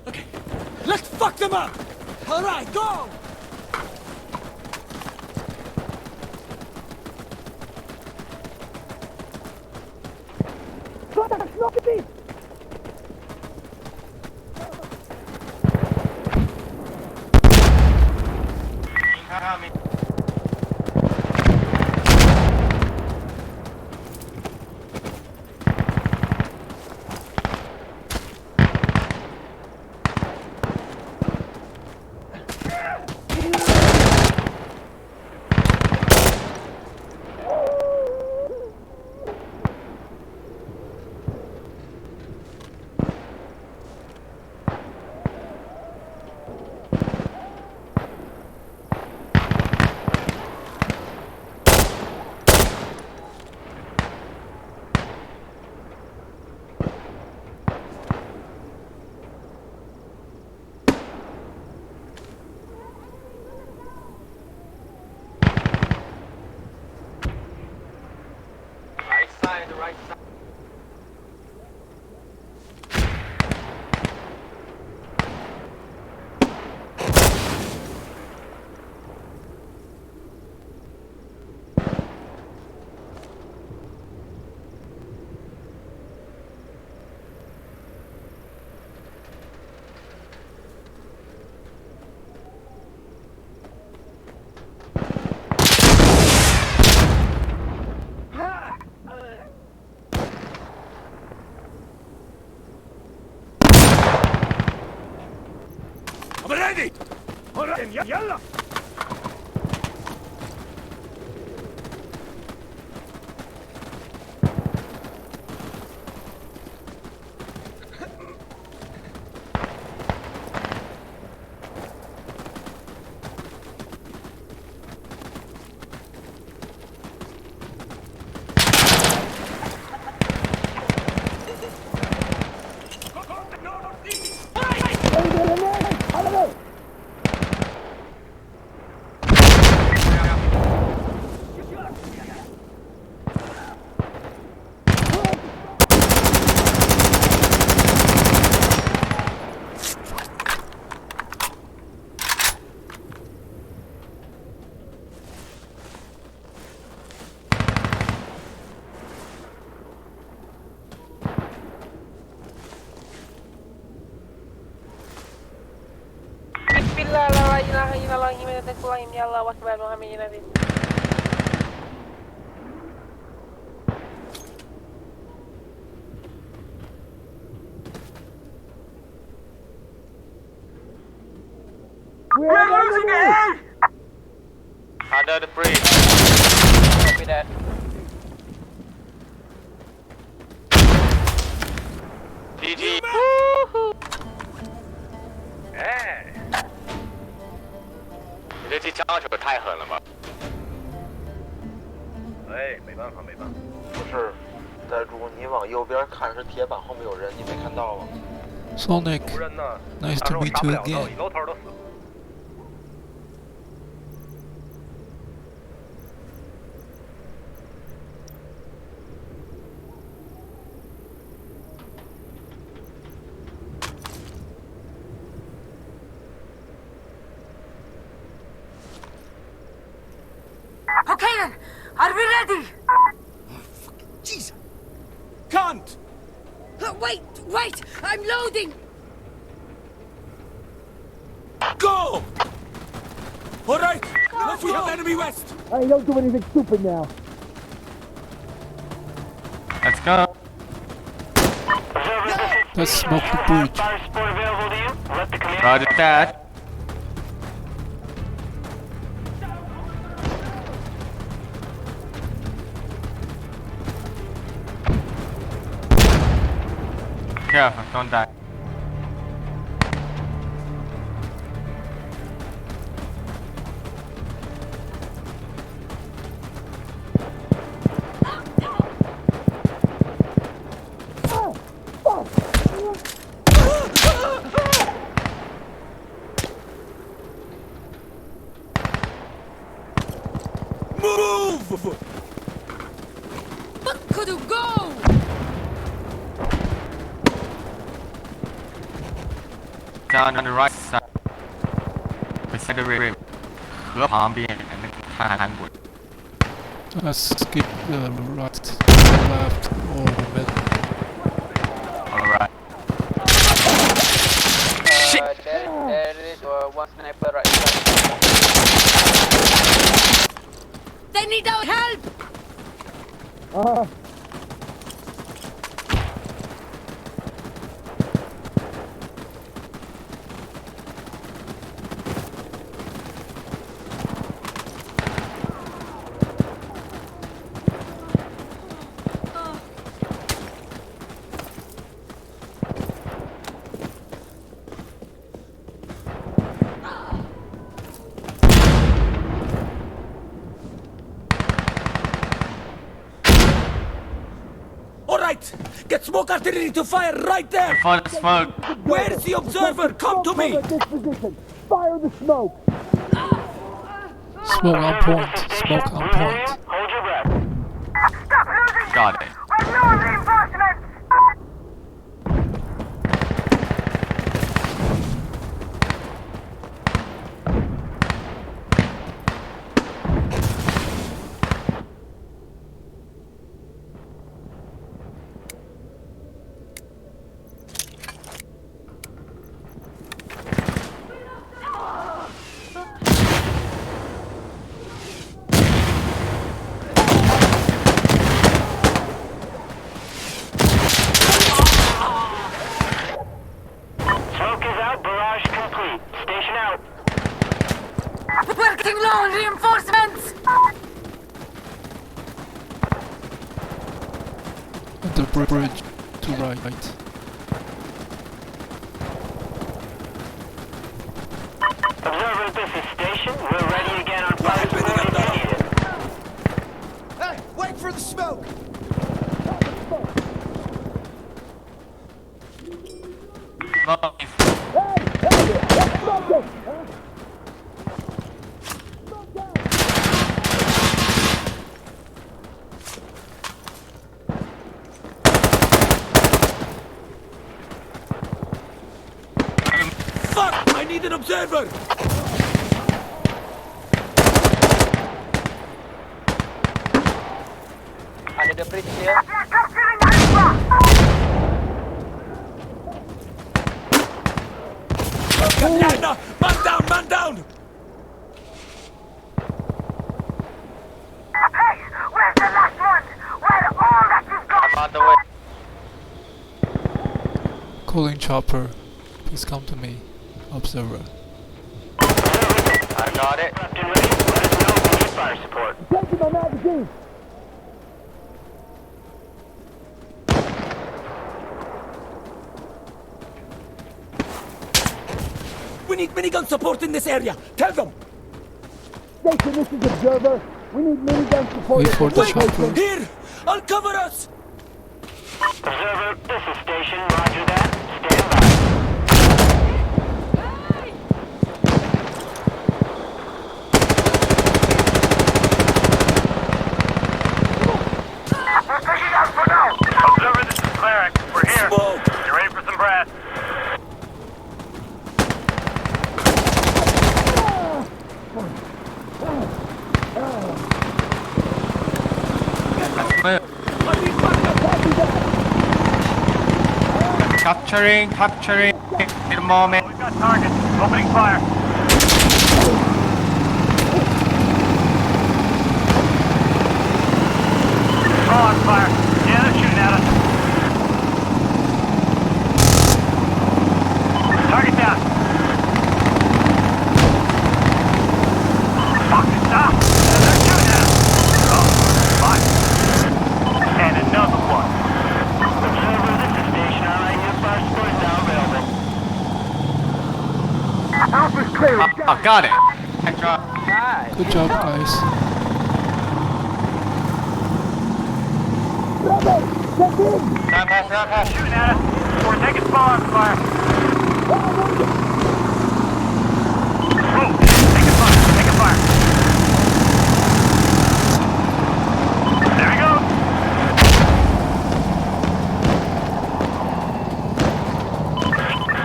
Okay, let's fuck them up! Alright, go! I'm ready! Alright, yalla! We're losing it! Under the bridge. Copy that. GG.哎，你这枪手太狠了吧？哎，没办法，没办法。不是，在如果你往右边看是铁板，后面有人，你没看到吗 ？Sonic, 无人呢， nice 但是 to 我 meet 杀不 you 了他， again. 楼头都死了。Okay then, are we ready? Oh, fucking Jesus! Cunt! Wait! I'm loading! Go! Alright, let's we have enemy west! Hey, don't do anything stupid now. Let's go. Let's smoke the bridge. Fire support available to you. Let the command. Roger that. Careful, don't die. Move! But could you go? Down on the right side. Beside the river. 河旁边那个滩谷。 Let's skip the right, left, or the middle. Alright. Shit! There is one sniper right side. They need our help! Alright! Get smoke artillery to fire right there! For the smoke. Where is the observer? Come to me! Smoke on point. Smoke on point. Hold your breath. Stop losing! Got it. We're no reinforcements! Smoke is out. Barrage complete. Station out. We're getting low on reinforcements! And the bridge to right. Observer, this is station. We're ready again on fire support if you need it. Hey, wait for the smoke! Smoke. Fuck! I need an observer! Under the bridge here. They're capturing Alpha! Katana! Man down, man down! Hey, where's the last one? Where all that is gone? I'm on the way. Calling chopper. Please come to me. Observer. I got it. Prepped and ready. Let us know if you need fire support. We need minigun support in this area! Tell them! Wait for the Wait! chopper. Here! Uncover us! Observer, this is station. Roger that. Stand by. We're taking out for now! Observer, this is Cleric. We're here. Smoke! You ready for some brass? I need backup! Capturing in a moment. We've got targets. Opening fire. All on fire. Yeah, they're shooting at us. Oh, got it. I dropped. Nice. Good job, guys. Pass. Shooting at us. We're taking spawn fire. Whoa, taking fire. There we go.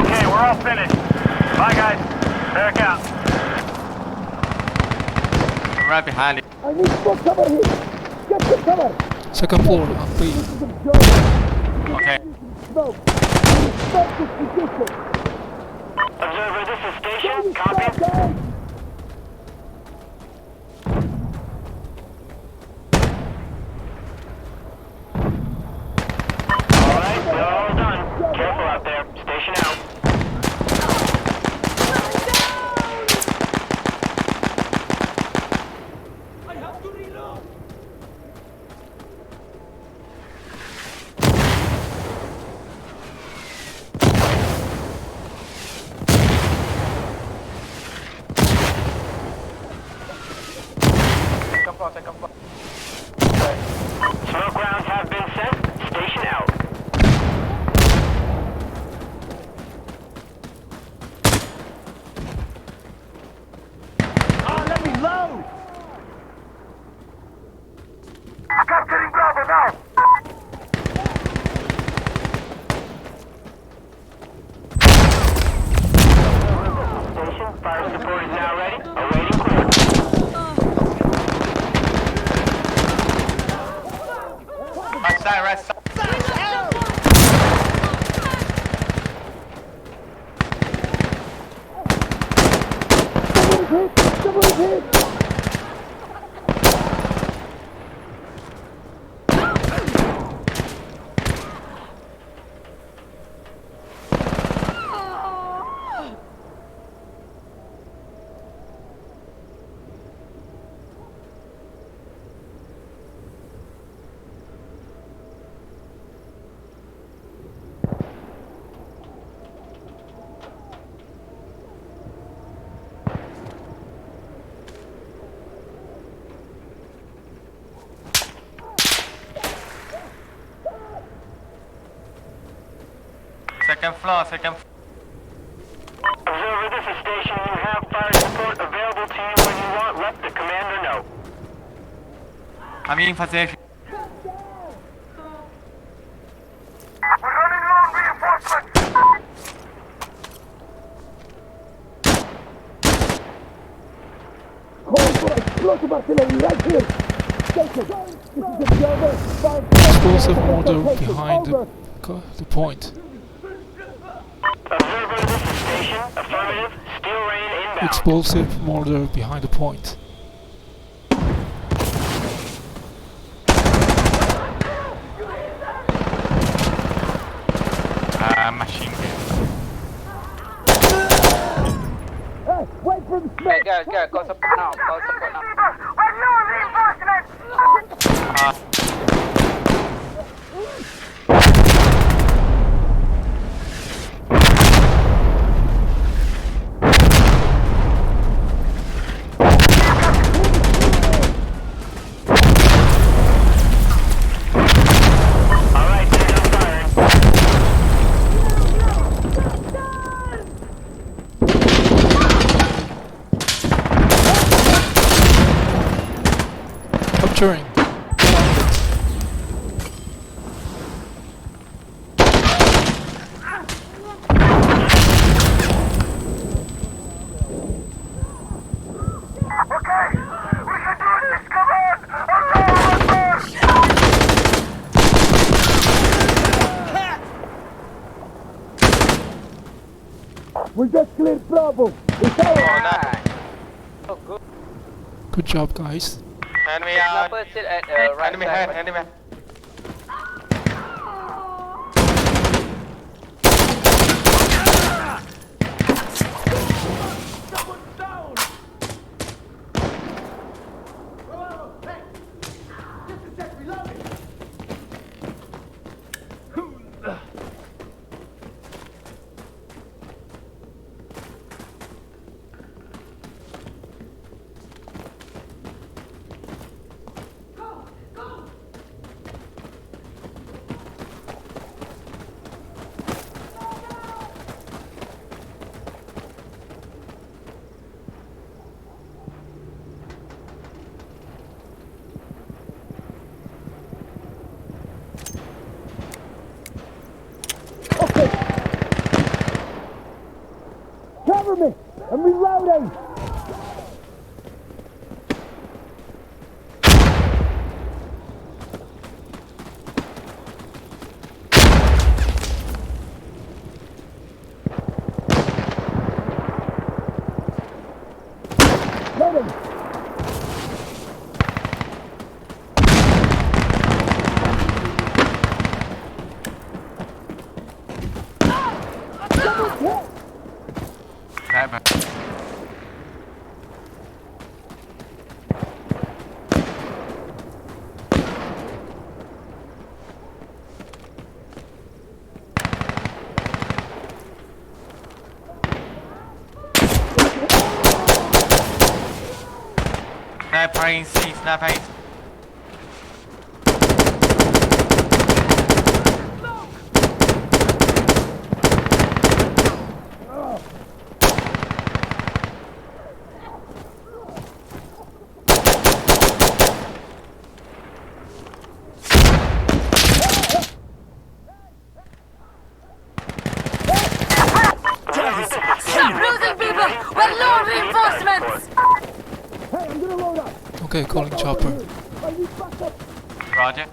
Okay, we're all finished. Bye, guys. Back out. Right behind it. Second floor, B. Okay. Observer, this is station. Copy. Alright, we're all done. Careful out there. Station out. I have to reload! Smoke rounds have been sent. Station out. Let me load! Capturing Bravo now! Station. Fire support is now ready. Awaiting clearance. Right side. Second floor. Observer, this is station. You have fire support available to you when you want. Let the commander know. I'm in position. We're running low on reinforcements! Explosive mortar behind the point. Observer, this is station. Affirmative. Steel rain inbound. Explosive mortar behind the point. Machine gun. Hey, guys, go support now. We're new reinforcements! Alright, they're now firing. Capturing. Okay, we can do this, come on! We just cleared Bravo! It's over! Nice. Oh, good. Good job, guys. Enemy out. Sniper still at right Enemy side. head. Enemy. Someone's down! Bravo, hey! Just a sec, reloading! in C, sniper in C. Stop losing people! We're low on reinforcements! Okay, calling chopper. Roger.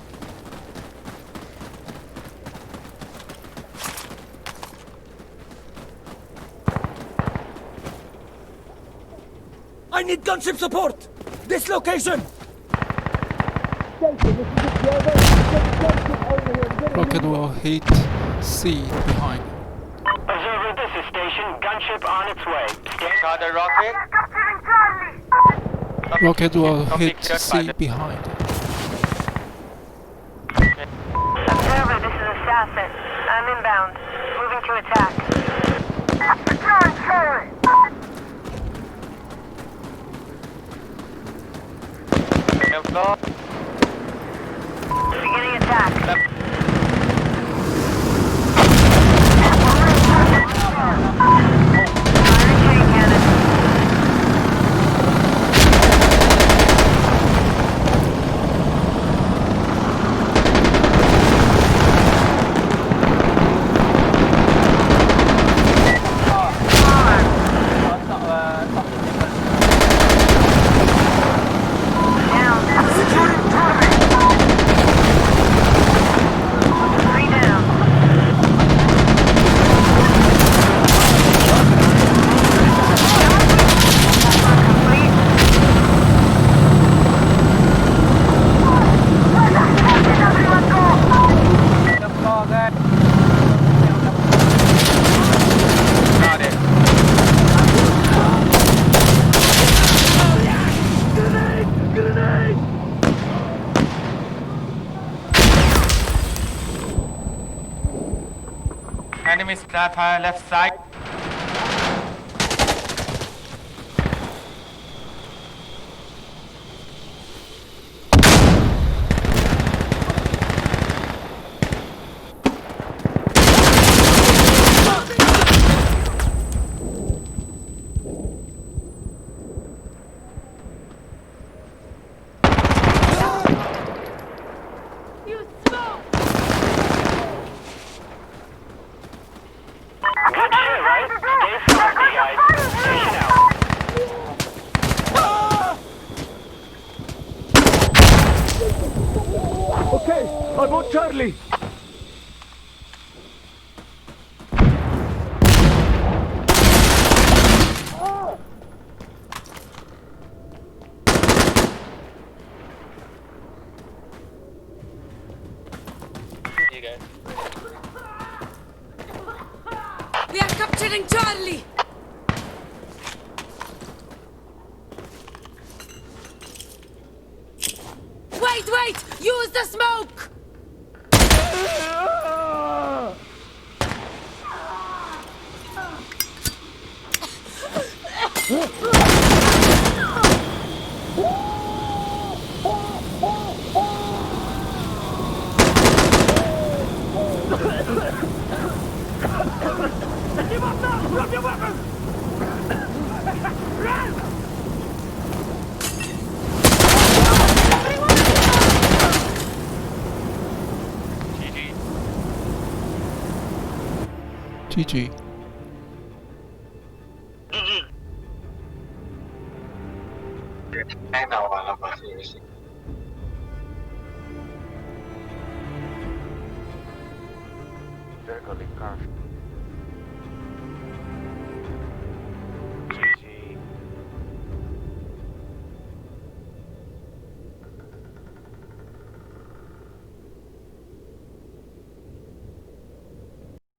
I need gunship support! This location! Rocket will hit C behind. Observer, this is station. Gunship on its way. Got the rocket. Capturing Charlie! Rocket will Copy, hit cleared by C the- behind. Observer, this is Assassin. I'm inbound. Moving to attack. Securing Charlie! Inflow. Beginning attack. Left. Firing chain cannon. Down. Three down. Complete. Got it. Enemy sniper left side. You smoke! Good shit, right? Stay frosty, guys. Station out. Okay, I'm on Charlie! You guys. We are capturing Charlie! Wait! Use the smoke! Give up now! Drop your weapon! Run! GG. GG.太难玩了吧，这游戏。这个零杠。